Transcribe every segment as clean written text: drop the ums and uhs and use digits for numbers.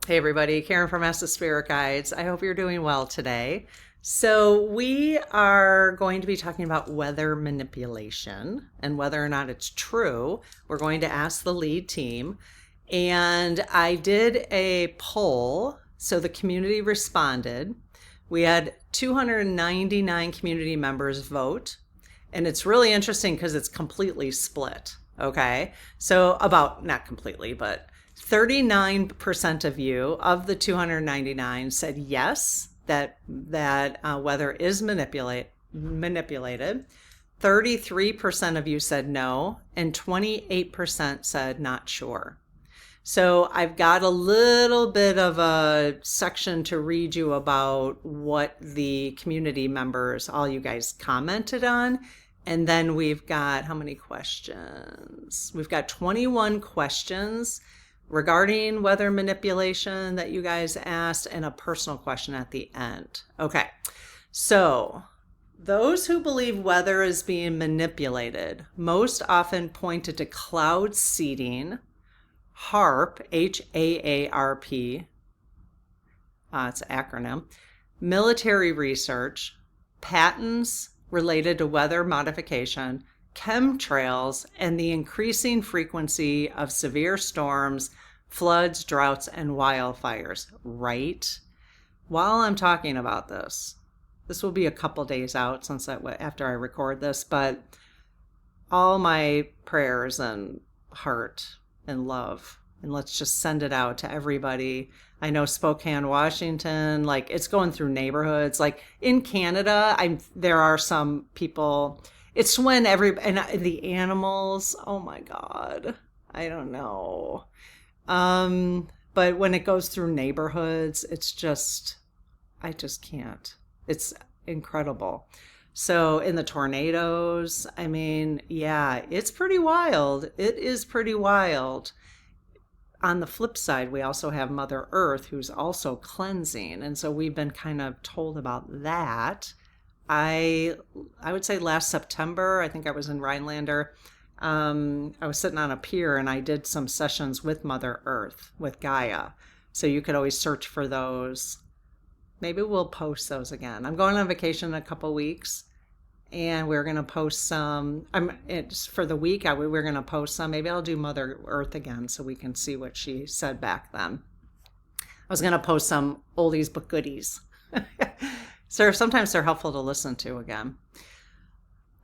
Hey everybody, Karen from Master Spirit Guides. I hope you're doing well today. So, we are going to be talking about weather manipulation and whether or not it's true. We're going to ask the lead team. And I did a poll, so the community responded. We had 299 community members vote, and it's really interesting because it's completely split. Okay, so about not completely, but 39% of you, of the 299, said yes, that weather is manipulated. 33% of you said no, and 28% said not sure. So I've got a little bit of a section to read you about what the community members, all you guys, commented on. And then we've got how many questions? We've got 21 questions regarding weather manipulation that you guys asked, and a personal question at the end. Okay, so those who believe weather is being manipulated most often pointed to cloud seeding, HAARP, HAARP, it's an acronym, military research, patents related to weather modification, chemtrails, and the increasing frequency of severe storms, floods, droughts, and wildfires. Right? While I'm talking about this will be a couple days out since after I record this, but all my prayers and heart and love, and let's just send it out to everybody. I know Spokane, Washington, like it's going through neighborhoods. Like in Canada, there are some people. It's when and the animals. Oh my God, I don't know. But when it goes through neighborhoods, I just can't. It's incredible. So in the tornadoes, I mean, yeah, it's pretty wild. It is pretty wild. On the flip side, we also have Mother Earth, who's also cleansing. And so we've been kind of told about that. I would say last September, I think I was in Rhinelander. I was sitting on a pier and I did some sessions with Mother Earth, with Gaia. So you could always search for those. Maybe we'll post those again. I'm going on vacation in a couple weeks, and we're going to post some. It's for the week. We're going to post some. Maybe I'll do Mother Earth again so we can see what she said back then. I was going to post some oldies but goodies. So sometimes they're helpful to listen to again.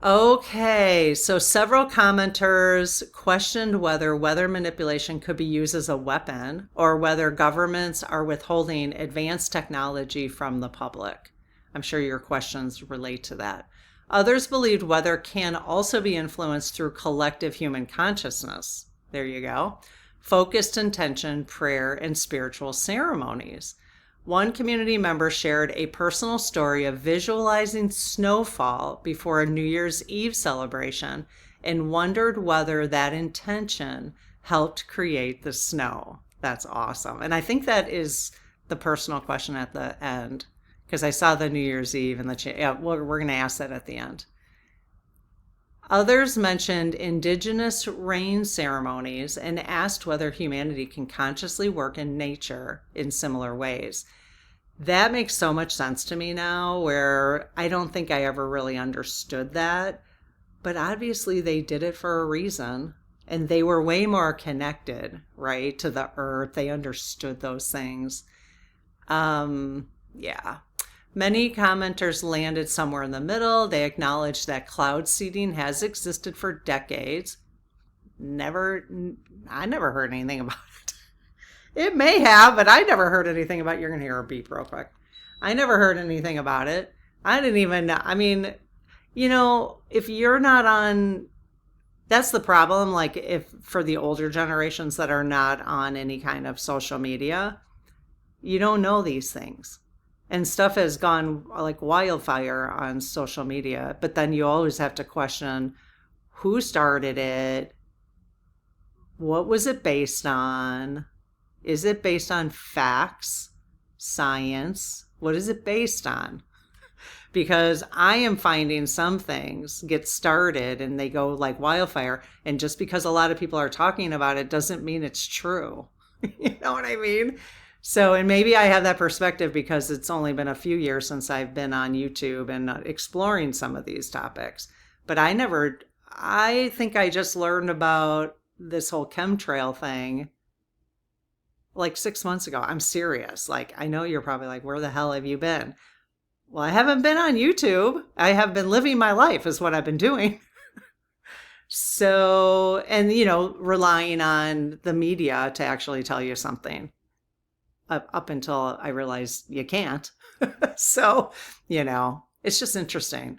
Okay, so several commenters questioned whether weather manipulation could be used as a weapon or whether governments are withholding advanced technology from the public. I'm sure your questions relate to that. Others believed weather can also be influenced through collective human consciousness. There you go. Focused intention, prayer, and spiritual ceremonies. One community member shared a personal story of visualizing snowfall before a New Year's Eve celebration and wondered whether that intention helped create the snow. That's awesome. And I think that is the personal question at the end, because I saw the New Year's Eve and we're going to ask that at the end. Others mentioned indigenous rain ceremonies and asked whether humanity can consciously work in nature in similar ways. That makes so much sense to me now, where I don't think I ever really understood that. But obviously they did it for a reason, and they were way more connected, right, to the earth. They understood those things. Yeah. Many commenters landed somewhere in the middle. They acknowledged that cloud seeding has existed for decades. I never heard anything about it. It may have, but I never heard anything about it. You're going to hear a beep real quick. I never heard anything about it. I didn't even know. I mean, if you're not on, that's the problem. Like if for the older generations that are not on any kind of social media, you don't know these things. And stuff has gone like wildfire on social media, but then you always have to question who started it, what was it based on, is it based on facts, science, what is it based on? Because I am finding some things get started and they go like wildfire, and just because a lot of people are talking about it doesn't mean it's true. You know what I mean? So, and maybe I have that perspective because it's only been a few years since I've been on YouTube and exploring some of these topics. But I think I just learned about this whole chemtrail thing like 6 months ago. I'm serious. Like, I know you're probably like, where the hell have you been? Well, I haven't been on YouTube. I have been living my life, is what I've been doing. So, and relying on the media to actually tell you something up until I realized you can't. So, it's just interesting.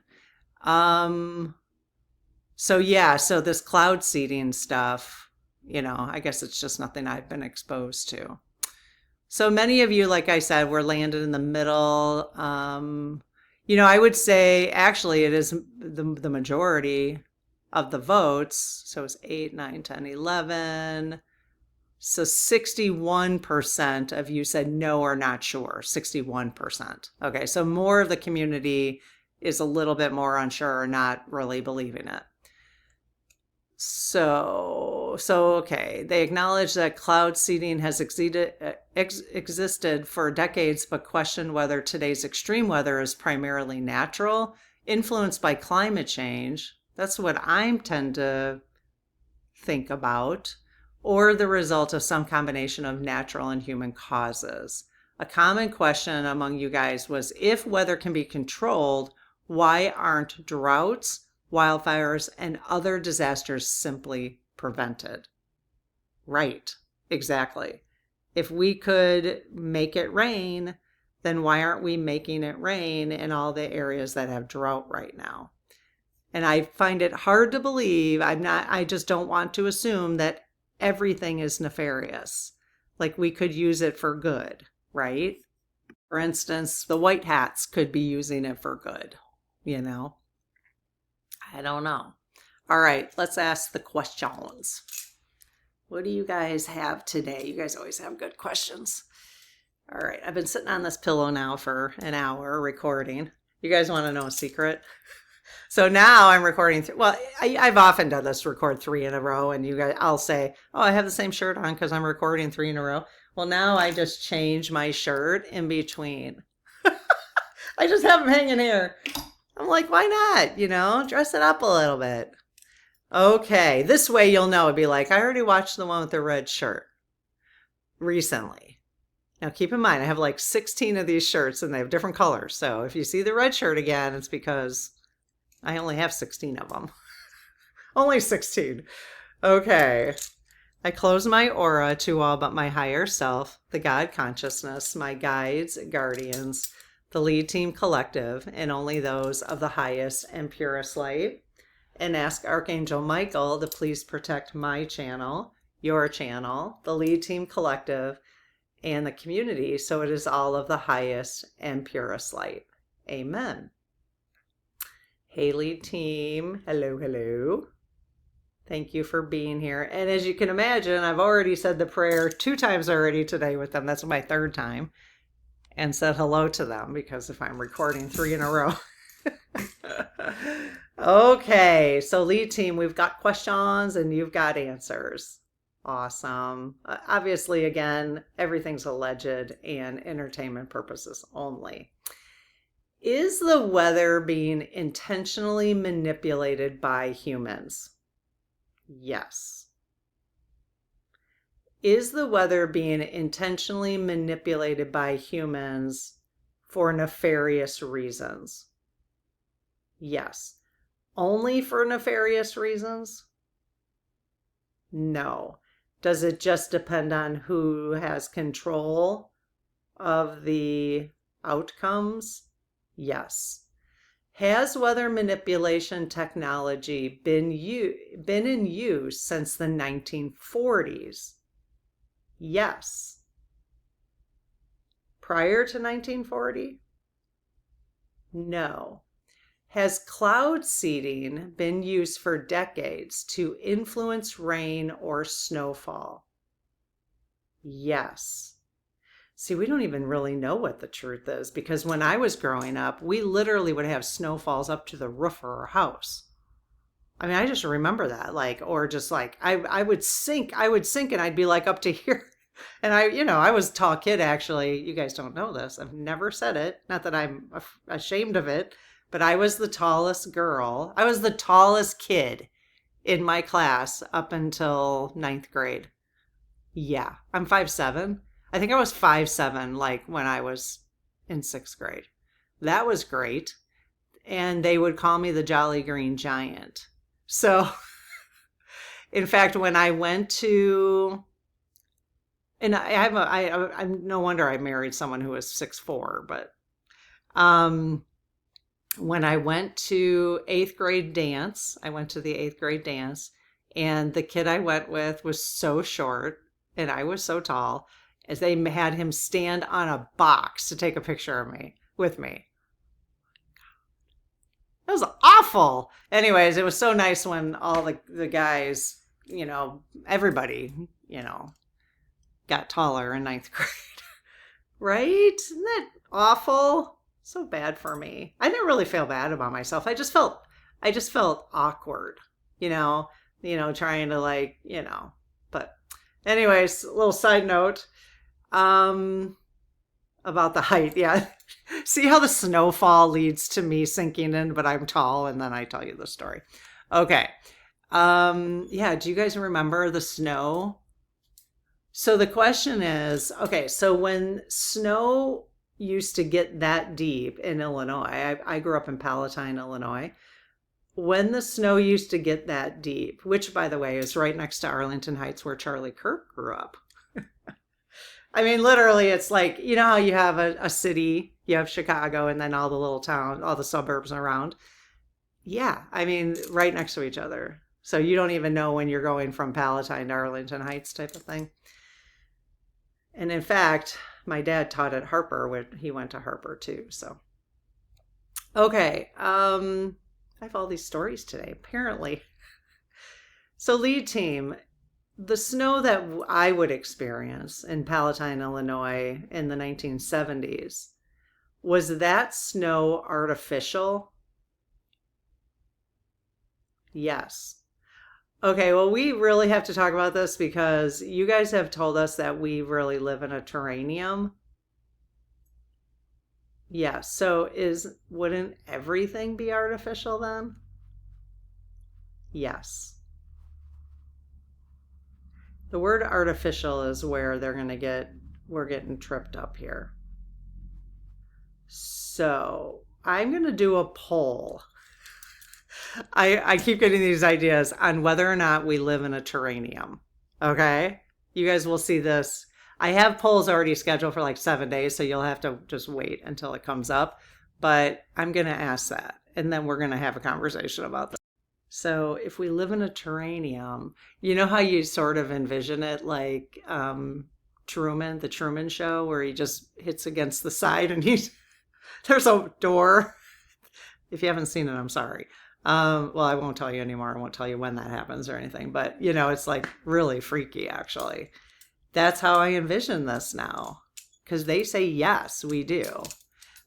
Um, so yeah, so this cloud seeding stuff, I guess it's just nothing I've been exposed to. So many of you, like I said, were landed in the middle. I would say actually it is the majority of the votes. So it's 8, 9, 10, 11. So 61% of you said no or not sure. 61%. Okay, so more of the community is a little bit more unsure or not really believing it. So okay, they acknowledge that cloud seeding has existed for decades, but question whether today's extreme weather is primarily natural, influenced by climate change. That's what I tend to think about, or the result of some combination of natural and human causes. A common question among you guys was, if weather can be controlled, why aren't droughts, wildfires, and other disasters simply prevented? Right, exactly. If we could make it rain, then why aren't we making it rain in all the areas that have drought right now? And I find it hard to believe, I just don't want to assume that everything is nefarious. Like we could use it for good, right? For instance, the white hats could be using it for good, I don't know. All right, let's ask the questions. What do you guys have today? You guys always have good questions. All right, I've been sitting on this pillow now for an hour recording. You guys want to know a secret? So now I'm recording. I've often done this, record 3 in a row, and you guys, I'll say, oh, I have the same shirt on because I'm recording 3 in a row. Well, now I just change my shirt in between. I just have them hanging here. I'm like, why not? Dress it up a little bit. Okay, this way you'll know. It'd be like, I already watched the one with the red shirt recently. Now keep in mind, I have like 16 of these shirts and they have different colors. So if you see the red shirt again, it's because I only have 16 of them. Only 16. Okay. I close my aura to all but my higher self, the God consciousness, my guides, guardians, the lead team collective, and only those of the highest and purest light, and ask Archangel Michael to please protect my channel, your channel, the lead team collective, and the community, so it is all of the highest and purest light. Amen. Hey, lead team. Hello, hello. Thank you for being here. And as you can imagine, I've already said the prayer 2 times already today with them. That's my 3rd time. And said hello to them, because if I'm recording 3 in a row. Okay, so lead team, we've got questions and you've got answers. Awesome. Obviously, again, everything's alleged and entertainment purposes only. Is the weather being intentionally manipulated by humans? Yes. Is the weather being intentionally manipulated by humans for nefarious reasons? Yes. Only for nefarious reasons? No. Does it just depend on who has control of the outcomes? Yes. Has weather manipulation technology been in use since the 1940s? Yes. Prior to 1940? No. Has cloud seeding been used for decades to influence rain or snowfall? Yes. See, we don't even really know what the truth is, because when I was growing up, we literally would have snowfalls up to the roof of our house. I mean, I just remember that, or just I would sink and I'd be like up to here. And I was a tall kid actually. You guys don't know this. I've never said it. Not that I'm ashamed of it, but I was the tallest girl. I was the tallest kid in my class up until ninth grade. Yeah, I'm 5'7". I think I was 5'7" like when I was in sixth grade. That was great. And they would call me the Jolly Green Giant. So, in fact, when I went to, and I'm no wonder I married someone who was 6'4", but um, when I went to eighth grade dance, I went to the eighth grade dance, and the kid I went with was so short, and I was so tall, as they had him stand on a box to take a picture of me with me. It was awful. Anyways, it was so nice when all the guys, everybody, got taller in ninth grade. Right? Isn't that awful? So bad for me. I didn't really feel bad about myself. I just felt awkward, trying to but anyways, a little side note. About the height, yeah. See how the snowfall leads to me sinking in, but I'm tall, and then I tell you the story. Okay. Yeah, do you guys remember the snow? So the question is, okay, so when snow used to get that deep in Illinois, I grew up in Palatine, Illinois. When the snow used to get that deep, which by the way is right next to Arlington Heights where Charlie Kirk grew up. I mean, literally, it's like, how you have a city, you have Chicago, and then all the little towns, all the suburbs around. Yeah, I mean, right next to each other. So you don't even know when you're going from Palatine to Arlington Heights type of thing. And in fact, my dad taught at Harper. He went to Harper too. So, okay. I have all these stories today, apparently. So lead team, the snow that I would experience in Palatine, Illinois in the 1970s, was that snow artificial? Yes. Okay, well, we really have to talk about this because you guys have told us that we really live in a terranium. Yes, so wouldn't everything be artificial then? Yes. The word artificial is where we're getting tripped up here. So I'm going to do a poll. I keep getting these ideas on whether or not we live in a terranium. Okay? You guys will see this. I have polls already scheduled for like 7 days, so you'll have to just wait until it comes up. But I'm going to ask that, and then we're going to have a conversation about that. So if we live in a terranium, you know how you sort of envision it like Truman, the Truman Show, where he just hits against the side and there's a door. If you haven't seen it, I'm sorry. Well, I won't tell you anymore. I won't tell you when that happens or anything, but it's like really freaky actually. That's how I envision this now, because they say yes, we do.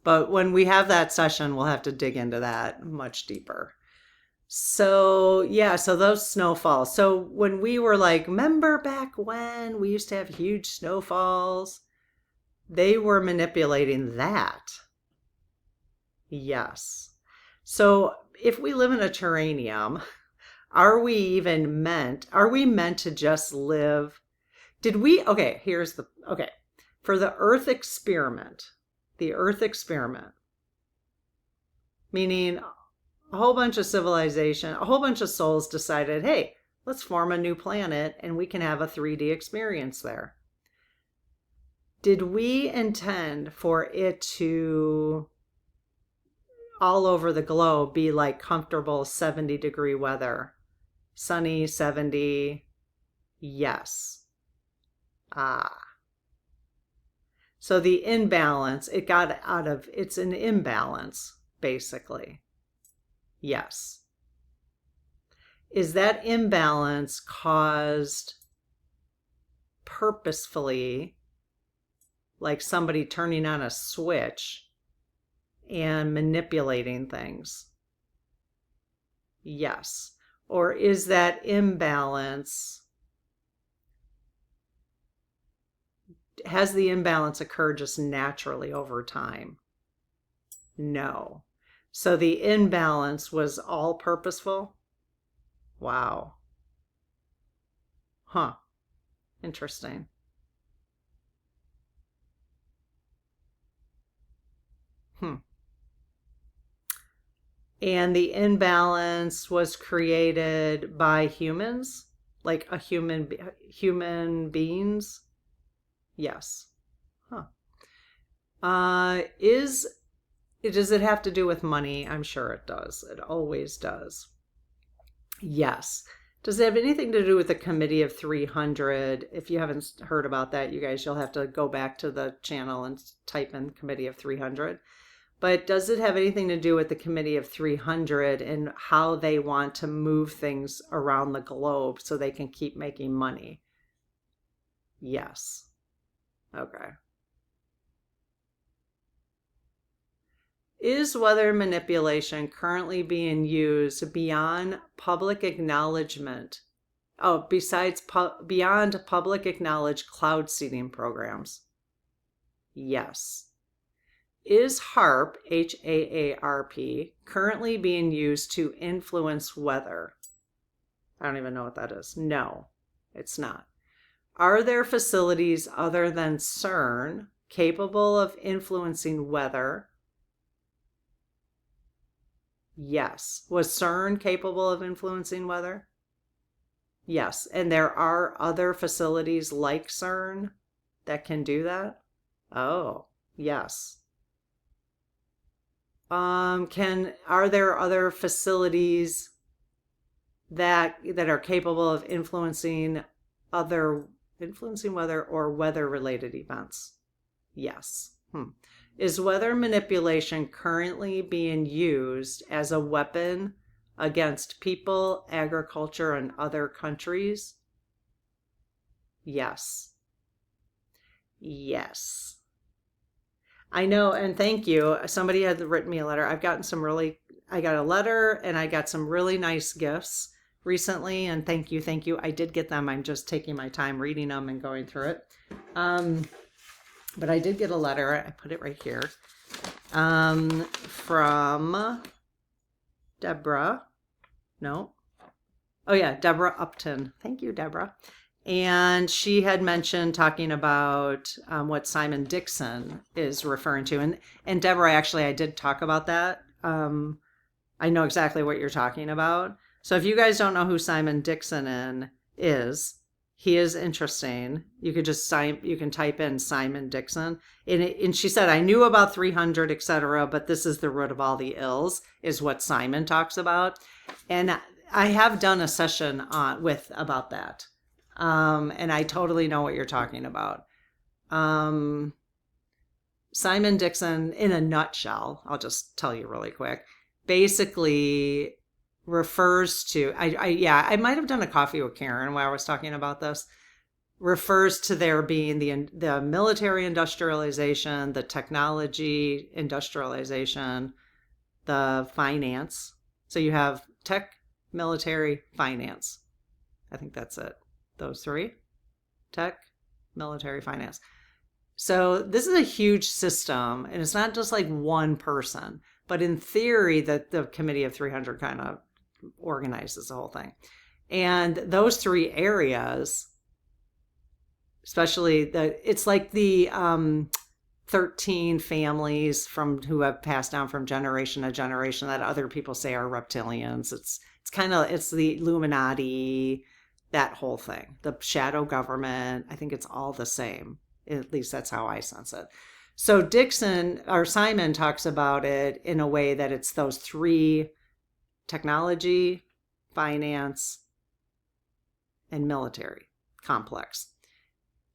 But when we have that session, we'll have to dig into that much deeper. So, yeah, so those snowfalls. So when we were like, remember back when we used to have huge snowfalls? They were manipulating that. Yes. So if we live in a terranium, are we meant to just live? For the Earth experiment, meaning a whole bunch of civilization, a whole bunch of souls decided, hey, let's form a new planet and we can have a 3D experience there. Did we intend for it to all over the globe be like comfortable 70-degree weather? Sunny, 70. Yes. So the imbalance, it's an imbalance, basically. Yes. Is that imbalance caused purposefully, like somebody turning on a switch and manipulating things? Yes. Or is that imbalance has the imbalance occurred just naturally over time? No. So the imbalance was all purposeful? Wow. Huh. Interesting. Hmm. And the imbalance was created by humans, like human beings? Yes. Huh. Is does it have to do with money? I'm sure it does. It always does. Yes. Does it have anything to do with the Committee of 300? If you haven't heard about that, you guys, you'll have to go back to the channel and type in Committee of 300. But does it have anything to do with the Committee of 300 and how they want to move things around the globe so they can keep making money? Yes. Okay. Is weather manipulation currently being used beyond public acknowledgement? Oh, beyond public acknowledged cloud seeding programs? Yes. Is HAARP, HAARP, currently being used to influence weather? I don't even know what that is. No, it's not. Are there facilities other than CERN capable of influencing weather? Yes. Was CERN capable of influencing weather? Yes. And there are other facilities like CERN that can do that? Oh, yes. Are there other facilities that are capable of influencing weather or weather related events? Yes. Is weather manipulation currently being used as a weapon against people, agriculture, and other countries? Yes. Yes. I know, and thank you. Somebody had written me a letter. I got a letter and I got some really nice gifts recently, and thank you. I did get them. I'm just taking my time reading them and going through it. But I did get a letter. I put it right here. From Deborah. No. Oh yeah, Deborah Upton. Thank you, Deborah. And she had mentioned talking about what Simon Dixon is referring to. And Deborah, actually, I did talk about that. I know exactly what you're talking about. So if you guys don't know who Simon Dixon is, he is interesting. You can type in Simon Dixon. And she said, I knew about 300, etc., but this is the root of all the ills, is what Simon talks about. And I have done a session about that. And I totally know what you're talking about. Simon Dixon, in a nutshell, I'll just tell you really quick, basically refers to, I might have done a coffee with Karen while I was talking about this, refers to there being the military industrialization, the technology industrialization, the finance. So you have tech, military, finance. I think that's it. Those three: tech, military, finance. So this is a huge system, and it's not just like one person, but in theory that the Committee of 300 kind of organizes the whole thing. And those three areas, especially it's like the 13 families who have passed down from generation to generation that other people say are reptilians. It's the Illuminati, that whole thing, the shadow government. I think it's all the same. At least that's how I sense it. So Simon talks about it in a way that it's those three: technology, finance, and military complex.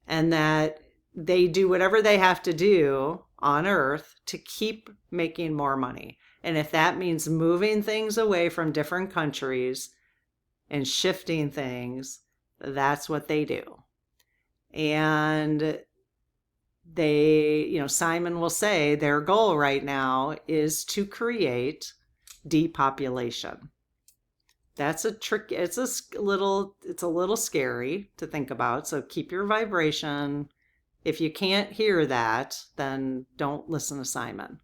And that they do whatever they have to do on Earth to keep making more money. And if that means moving things away from different countries and shifting things, that's what they do. And Simon will say their goal right now is to create depopulation. That's a trick. It's a little scary to think about. So keep your vibration If you can't hear that, then don't listen to Simon.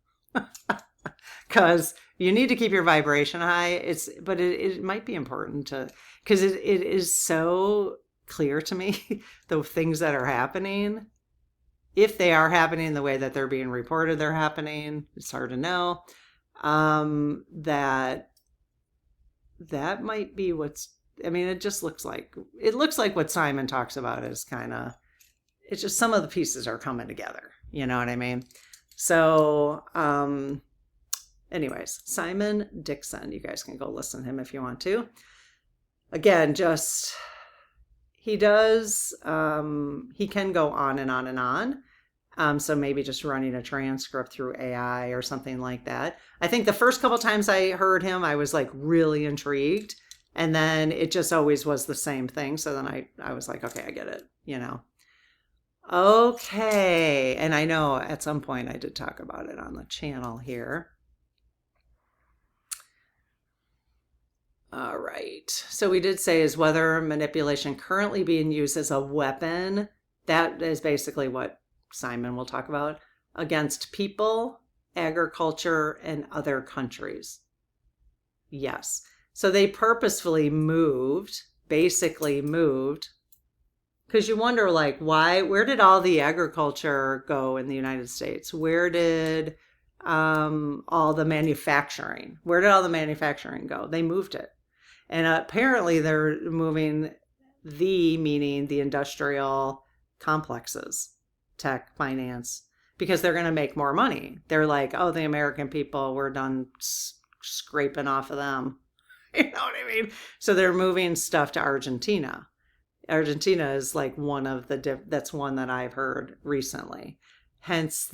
Because you need to keep your vibration high. But it might be important to, because it is so clear to me the things that are happening. If they are happening the way that they're being reported, they're happening. It's hard to know. That might be it just looks like what Simon talks about is it's just some of the pieces are coming together. You know what I mean? So, anyways, Simon Dixon, you guys can go listen to him if you want to. Again, he can go on and on and on. So maybe just running a transcript through AI or something like that. I think the first couple times I heard him, I was like really intrigued. And then it just always was the same thing. So then I was like, okay, I get it, Okay. And I know at some point I did talk about it on the channel here. All right. So we did say, is weather manipulation currently being used as a weapon? That is basically what Simon will talk about, against people, agriculture, and other countries. Yes. So they purposefully basically moved, because you wonder, like, where did all the agriculture go in the United States? Where did all the manufacturing, go? They moved it. And apparently they're moving meaning the industrial complexes, tech, finance, because they're going to make more money. They're like, oh, the American people, we're done scraping off of them. You know what I mean? So they're moving stuff to Argentina. Argentina is like one of that's one that I've heard recently. Hence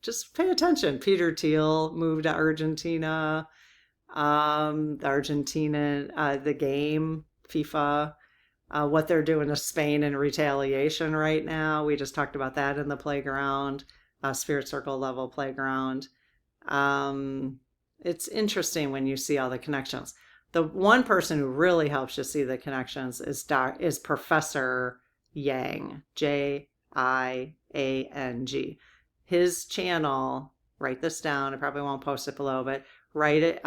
just pay attention. Peter Thiel moved to Argentina. Argentina, the game, FIFA, what they're doing to Spain in retaliation right now. We just talked about that in the playground, Spirit Circle level playground. It's interesting when you see all the connections. The one person who really helps you see the connections is Professor Jiang, Jiang. His channel, write this down, I probably won't post it below, but write it,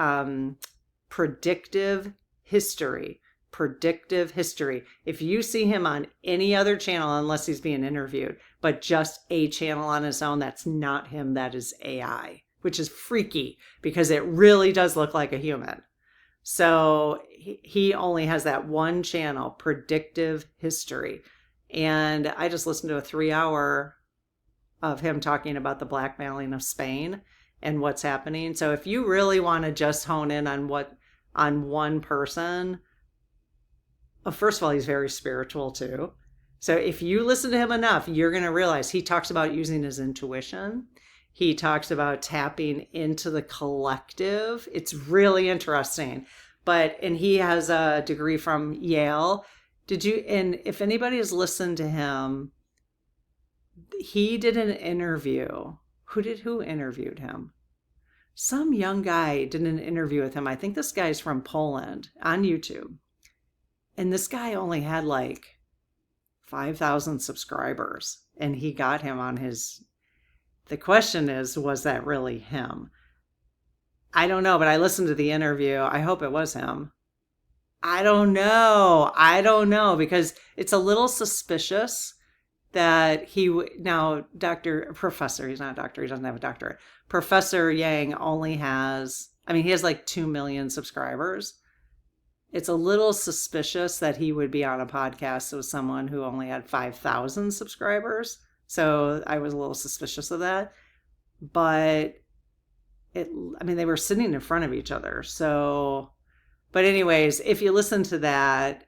Predictive History. If you see him on any other channel, unless he's being interviewed, but just a channel on his own, that's not him, that is AI, which is freaky because it really does look like a human. So he only has that one channel, Predictive History. And I just listened to a 3-hour of him talking about the blackmailing of Spain and what's happening. So if you really want to just hone in on one person, first of all, he's very spiritual too. So if you listen to him enough, you're going to realize he talks about using his intuition. He talks about tapping into the collective. It's really interesting. And he has a degree from Yale. And if anybody has listened to him, he did an interview. Who interviewed him? Some young guy did an interview with him. I think this guy's from Poland on YouTube. And this guy only had like 5,000 subscribers. And he got him on his... The question is, was that really him? I don't know, but I listened to the interview. I hope it was him. I don't know, because it's a little suspicious that Professor, he's not a doctor, he doesn't have a doctorate. Professor Yang only has, he has like 2 million subscribers. It's a little suspicious that he would be on a podcast with someone who only had 5,000 subscribers. So I was a little suspicious of that. But they were sitting in front of each other. So, but anyways, if you listen to that,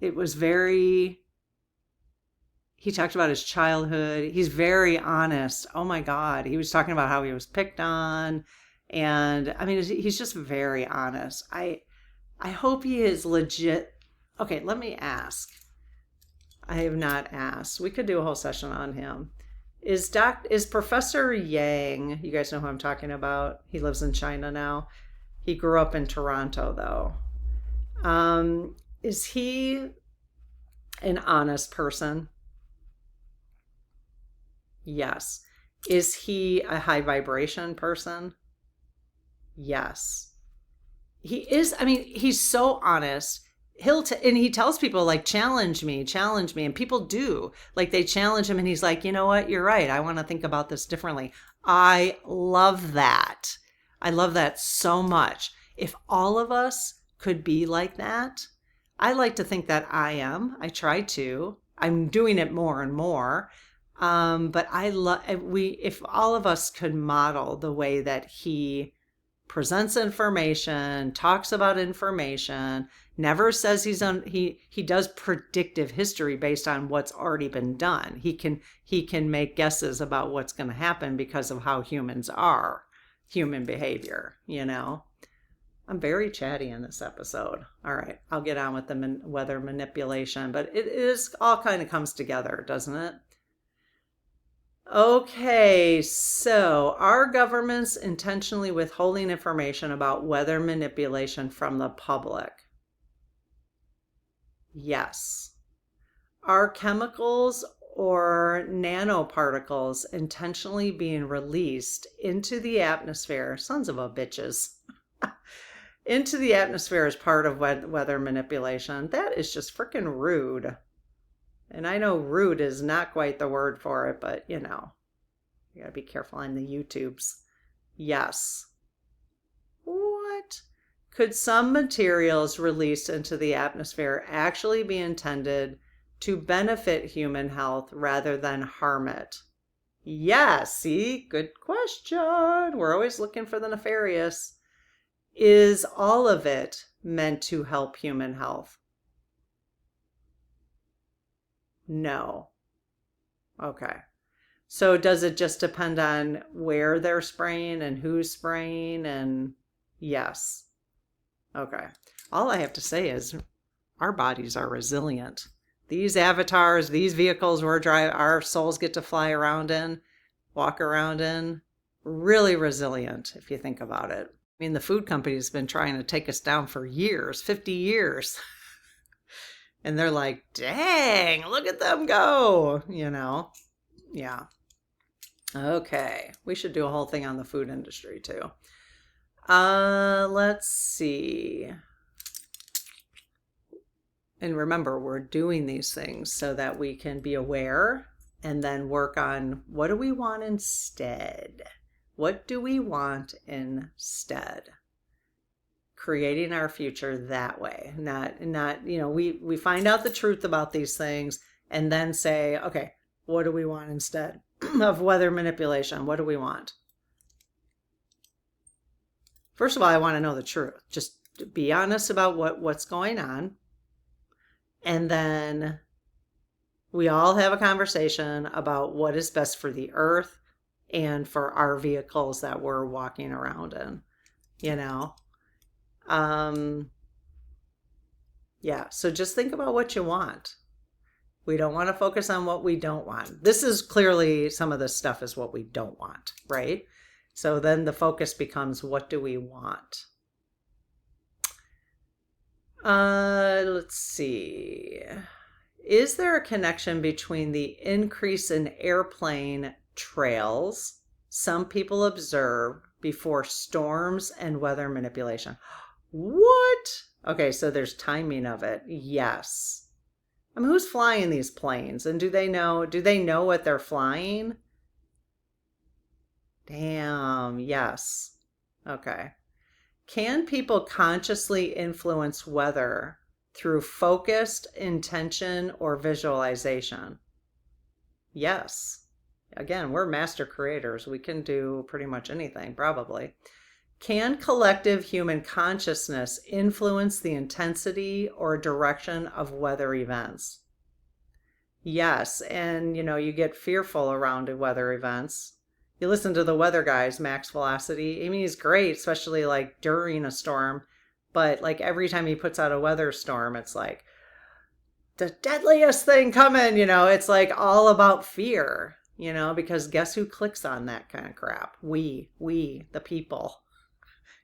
it was he talked about his childhood. He's very honest. Oh my God. He was talking about how he was picked on. And he's just very honest. I hope he is legit. Okay, let me ask. I have not asked. We could do a whole session on him. Is Professor Yang, you guys know who I'm talking about? He lives in China now. He grew up in Toronto, though. Is he an honest person? Yes. Is he a high vibration person? Yes. He is. I mean, he's so honest. And he tells people like, challenge me. And people do. Like they challenge him and he's like, you know what? You're right. I want to think about this differently. I love that. I love that so much. If all of us could be like that, I like to think that I am. I try to. I'm doing it more and more. But I love if all of us could model the way that he presents information, talks about information, never says he does predictive history based on what's already been done. He can make guesses about what's going to happen because of how humans are, human behavior, you know. I'm very chatty in this episode. All right, I'll get on with the weather manipulation, but it is all kind of comes together, doesn't it? Okay, so are governments intentionally withholding information about weather manipulation from the public? Yes. Are chemicals or nanoparticles intentionally being released into the atmosphere? Sons of a bitches. Into the atmosphere as part of weather manipulation. That is just freaking rude. And I know rude is not quite the word for it, but you know, you gotta be careful on the YouTubes. Yes. What? Could some materials released into the atmosphere actually be intended to benefit human health rather than harm it? Yes. See, good question. We're always looking for the nefarious. Is all of it meant to help human health? No. Okay. So does it just depend on where they're spraying and who's spraying? And yes. Okay. All I have to say is our bodies are resilient. These avatars, these vehicles our souls get to fly around in, walk around in, really resilient if you think about it. I mean, the food company's been trying to take us down for years, 50 years. And they're like, dang, look at them go, you know? Yeah. Okay. We should do a whole thing on the food industry too. Let's see. And remember, we're doing these things so that we can be aware and then work on what do we want instead? What do we want instead? Creating our future that way. Not, you know, we find out the truth about these things and then say, okay, what do we want instead of weather manipulation? What do we want? First of all, I want to know the truth. Just be honest about what's going on. And then we all have a conversation about what is best for the earth and for our vehicles that we're walking around in, you know? Yeah, so just think about what you want. We don't want to focus on what we don't want. This is clearly, some of this stuff is what we don't want, right? So then the focus becomes, what do we want? Let's see. Is there a connection between the increase in airplane trails some people observe before storms and weather manipulation? What? Okay, so there's timing of it. Yes. I mean, who's flying these planes? And do they know what they're flying? Damn, yes. Okay. Can people consciously influence weather through focused intention or visualization? Yes. Again, we're master creators. We can do pretty much anything, probably. Can collective human consciousness influence the intensity or direction of weather events? Yes, and you know, you get fearful around weather events. You listen to the weather guys, Max Velocity. I mean, he's great, especially like during a storm. But like every time he puts out a weather storm, it's like the deadliest thing coming, you know, it's like all about fear, you know, because guess who clicks on that kind of crap? We, the people.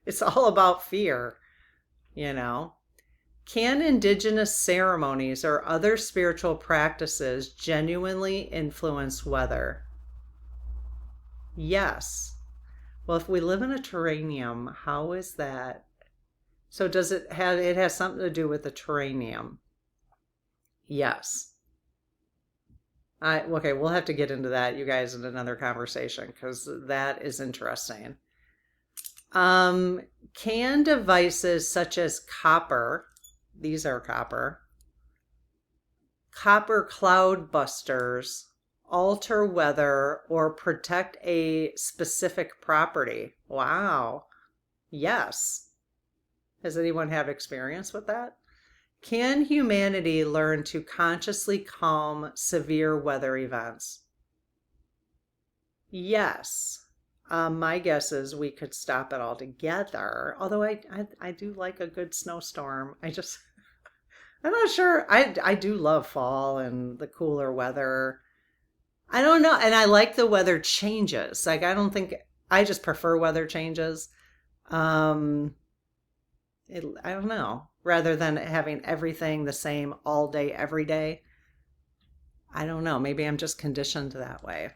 It's all about fear, you know. Can indigenous ceremonies or other spiritual practices genuinely influence weather? Yes. Well, if we live in a terranium, how is that? So does it has something to do with the terranium? Yes. Okay, we'll have to get into that, you guys, in another conversation because that is interesting. Um, can devices such as these are copper cloud busters, alter weather or protect a specific property? Wow. Yes. Has anyone have experience with that? Can humanity learn to consciously calm severe weather events? Yes. My guess is we could stop it altogether. Although I do like a good snowstorm. I'm not sure. I do love fall and the cooler weather. I don't know. And I like the weather changes. Like I don't think I just prefer weather changes. Um, I don't know. Rather than having everything the same all day, every day. I don't know. Maybe I'm just conditioned that way.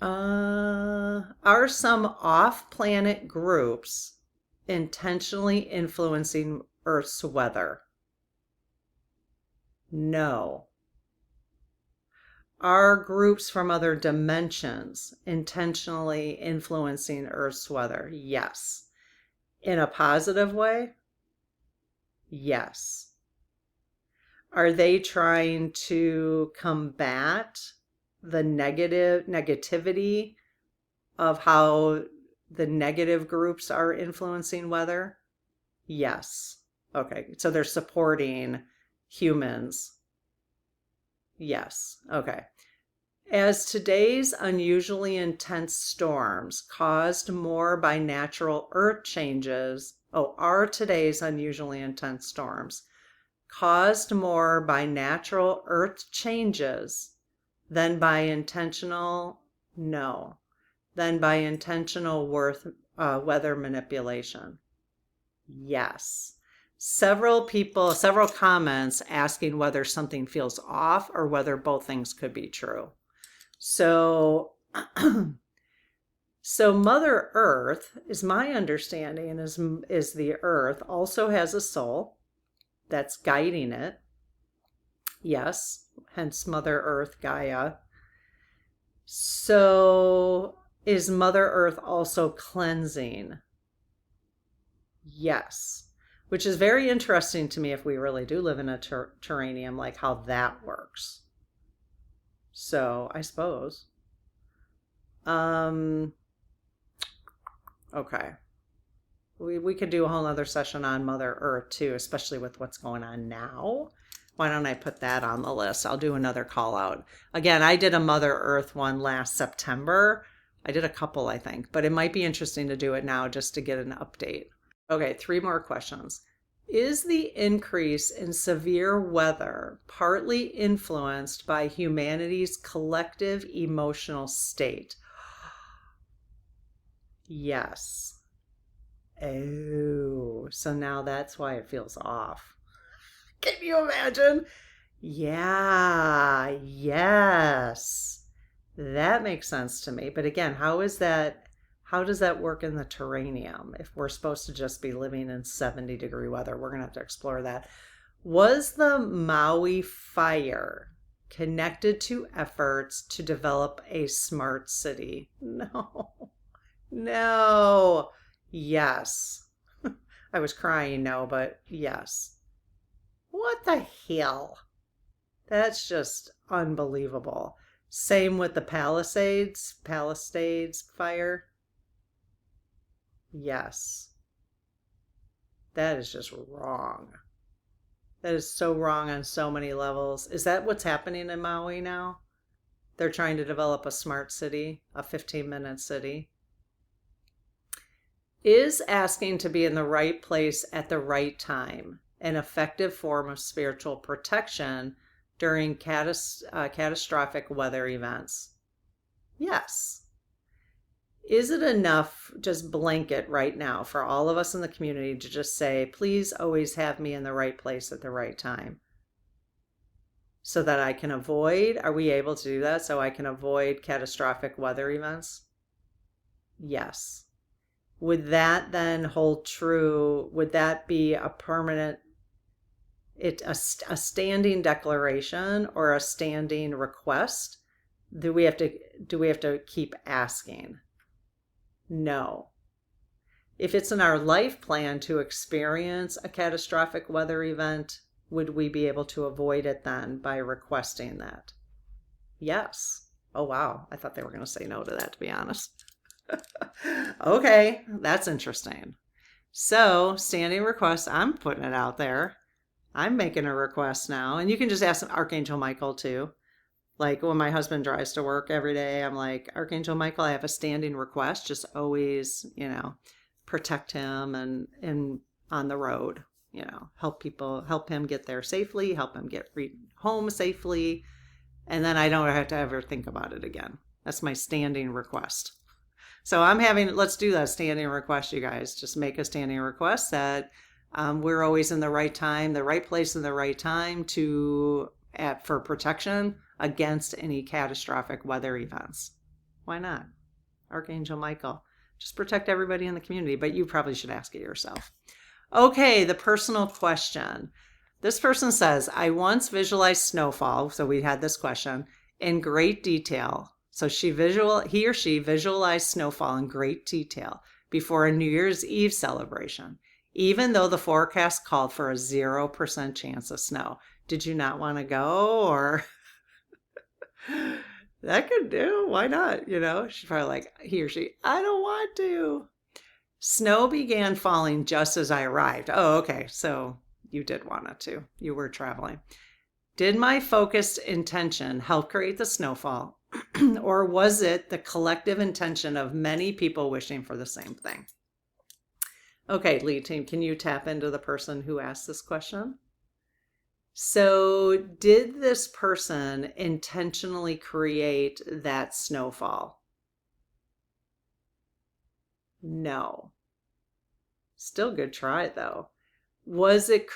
Are some off-planet groups intentionally influencing Earth's weather? No. Are groups from other dimensions intentionally influencing Earth's weather? Yes. In a positive way? Yes. Are they trying to combat the negativity of how the negative groups are influencing weather? Yes. Okay. So they're supporting humans. Yes. Okay. As today's unusually intense storms caused more by natural earth changes, are today's unusually intense storms caused more by natural earth changes than by intentional, no, than by intentional weather manipulation? Yes. Several comments asking whether something feels off or whether both things could be true. So, so Mother Earth, is my understanding, is the Earth also has a soul that's guiding it. Yes, hence Mother Earth, Gaia. So, is Mother Earth also cleansing? Yes, which is very interesting to me if we really do live in a terranium, like how that works. So, I suppose. Um, okay. We could do a whole other session on Mother Earth too, especially with what's going on now. Why don't I put that on the list? I'll do another call out. Again, I did a Mother Earth one last September. I did a couple, I think, but it might be interesting to do it now just to get an update. Okay, 3 more questions. Is the increase in severe weather partly influenced by humanity's collective emotional state? Yes. Oh, so now that's why it feels off. Can you imagine? Yeah, yes. That makes sense to me. But again, how does that work in the terranium if we're supposed to just be living in 70-degree weather? We're going to have to explore that. Was the Maui fire connected to efforts to develop a smart city? No. No. Yes. I was crying no, but yes. What the hell? That's just unbelievable. Same with the Palisades fire. Yes. That is just wrong. That is so wrong on so many levels. Is that what's happening in Maui now? They're trying to develop a smart city, a 15-minute city. Is asking to be in the right place at the right time an effective form of spiritual protection during catastrophic weather events? Yes. Is it enough, just blanket right now, for all of us in the community to just say, please always have me in the right place at the right time? so that I can avoid, are we able to do that so I can avoid catastrophic weather events? Yes. Would that then hold true? Would that be a permanent, a standing declaration or a standing request? Do we have to keep asking? No. If it's in our life plan to experience a catastrophic weather event, would we be able to avoid it then by requesting that? Yes. Oh, wow. I thought they were going to say no to that, to be honest. Okay, that's interesting. So, standing request, I'm putting it out there. I'm making a request now. And you can just ask Archangel Michael too. Like when my husband drives to work every day, I'm like, Archangel Michael, I have a standing request. Just always, protect him and on the road, help him get there safely, help him get home safely. And then I don't have to ever think about it again. That's my standing request. So let's do that standing request, you guys. Just make a standing request that we're always in the right time, the right place in the right time for protection against any catastrophic weather events. Why not? Archangel Michael. Just protect everybody in the community, but you probably should ask it yourself. Okay, the personal question. This person says, I once visualized snowfall, so we had this question, in great detail. So he or she visualized snowfall in great detail before a New Year's Eve celebration, even though the forecast called for a 0% chance of snow. Did you not want to go? Or that could do. Why not? She's probably like, he or she, I don't want to. Snow began falling just as I arrived. Oh, okay. So you did want it to. You were traveling. Did my focused intention help create the snowfall? Or was it the collective intention of many people wishing for the same thing? Okay, lead team, can you tap into the person who asked this question? So, did this person intentionally create that snowfall? No. Still good try though. Was it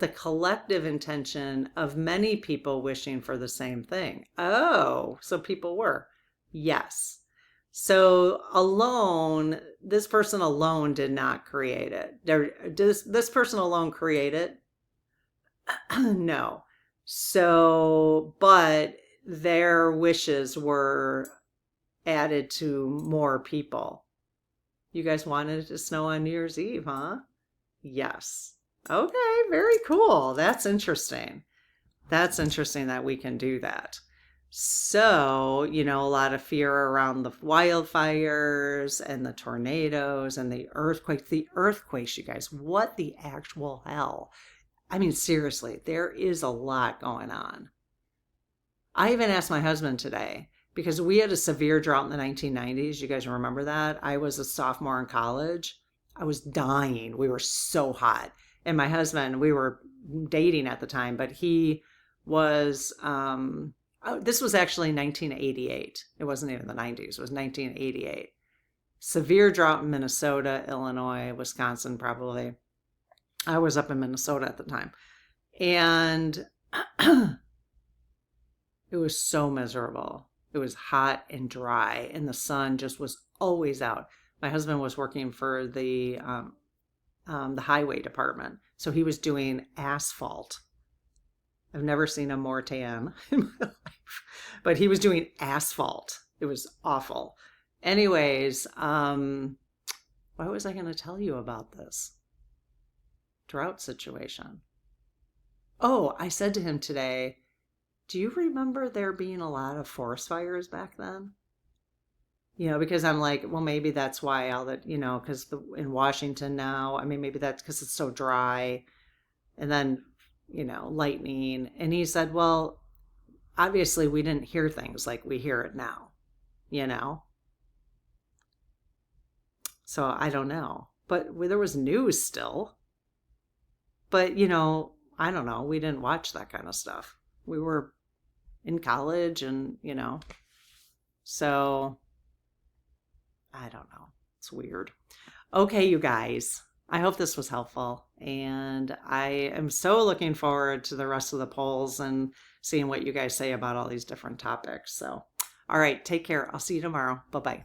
the collective intention of many people wishing for the same thing? Oh, so people were. Yes. So this person alone did not create it. Does this person alone create it? No. So, but their wishes were added to more people. You guys wanted it to snow on New Year's Eve, huh? Yes. Okay, very cool. That's interesting. That's interesting that we can do that. So, a lot of fear around the wildfires and the tornadoes and the earthquakes. The earthquakes, you guys, what the actual hell? I mean, seriously, there is a lot going on. I even asked my husband today, because we had a severe drought in the 1990s. You guys remember that? I was a sophomore in college. I was dying. We were so hot. And my husband, we were dating at the time, but he was, this was actually 1988. It wasn't even the 90s. It was 1988. Severe drought in Minnesota, Illinois, Wisconsin, probably. I was up in Minnesota at the time. And it was so miserable. It was hot and dry, and the sun just was always out. My husband was working for the highway department, so he was doing asphalt. I've never seen a more tan in my life, but he was doing asphalt. It was awful. Anyways, what was I going to tell you about this drought situation? Oh, I said to him today, do you remember there being a lot of forest fires back then? Because I'm like, well, maybe that's why all that, because in Washington now, I mean, maybe that's because it's so dry, and then, lightning. And he said, well, obviously we didn't hear things like we hear it now, So I don't know, but there was news still. But, I don't know. We didn't watch that kind of stuff. We were in college and, so I don't know. It's weird. Okay, you guys, I hope this was helpful. And I am so looking forward to the rest of the polls and seeing what you guys say about all these different topics. So, all right, take care. I'll see you tomorrow. Bye bye.